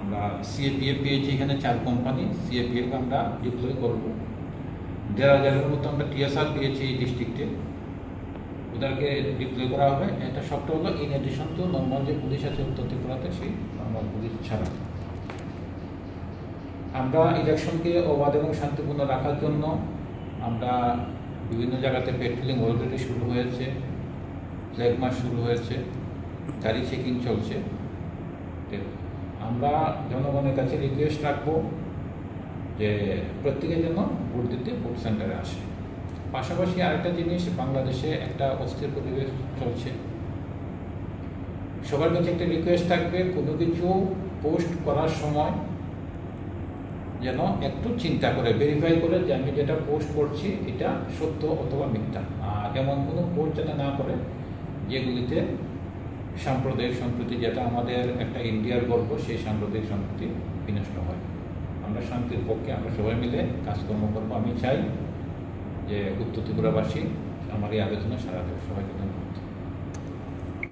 আমরা সিএপিএফ পেয়েছি এখানে 4 কোম্পানি। সিএপিএফ আমরা ডিপ্লয় করব। 1,500-এর মতো আমরা টিএসআর পেয়েছি এই ডিস্ট্রিক্টে, ওদেরকে ডিপ্লয় করা হবে। এটা সবটা হলো ইন এডিশন টু নর্মাল যে পুলিশ আছে উত্তর ত্রিপুরাতে, সেই নর্মাল পুলিশ ছাড়া। আমরা ইলেকশনকে অবাধ এবং শান্তিপূর্ণ রাখার জন্য আমরা বিভিন্ন জায়গাতে পেট্রোলিং অলরেডি শুরু হয়েছে, ফ্ল্যাগ মার্চ শুরু হয়েছে, গাড়ি চেকিং চলছে। আমরা জনগণের কাছে রিকোয়েস্ট রাখবো যে প্রত্যেকে যেন ভোট দিতে ভোট সেন্টারে আসে। পাশাপাশি আরেকটা জিনিস, বাংলাদেশে একটা অস্থির পরিবেশ চলছে। সবার কাছে একটা রিকোয়েস্ট থাকবে, কোনো কিছু পোস্ট করার সময় যেন একটু চিন্তা করে ভেরিফাই করে যে আমি যেটা পোস্ট করছি এটা সত্য অথবা মিথ্যা। আর এমন কোনো পোস্ট যেটা না করে যেগুলিতে সাম্প্রদায়িক সম্প্রীতি, যেটা আমাদের একটা ইন্ডিয়ার গর্ব, সেই সাম্প্রদায়িক সম্প্রীতি বিনষ্ট হয়। আমরা শান্তির পক্ষে আমরা সবাই মিলে কাজকর্ম করবো। আমি চাই যে উত্তর ত্রিপুরাবাসী আমার এই আলোচনা সারা দেবে। সবাইকে ধন্যবাদ।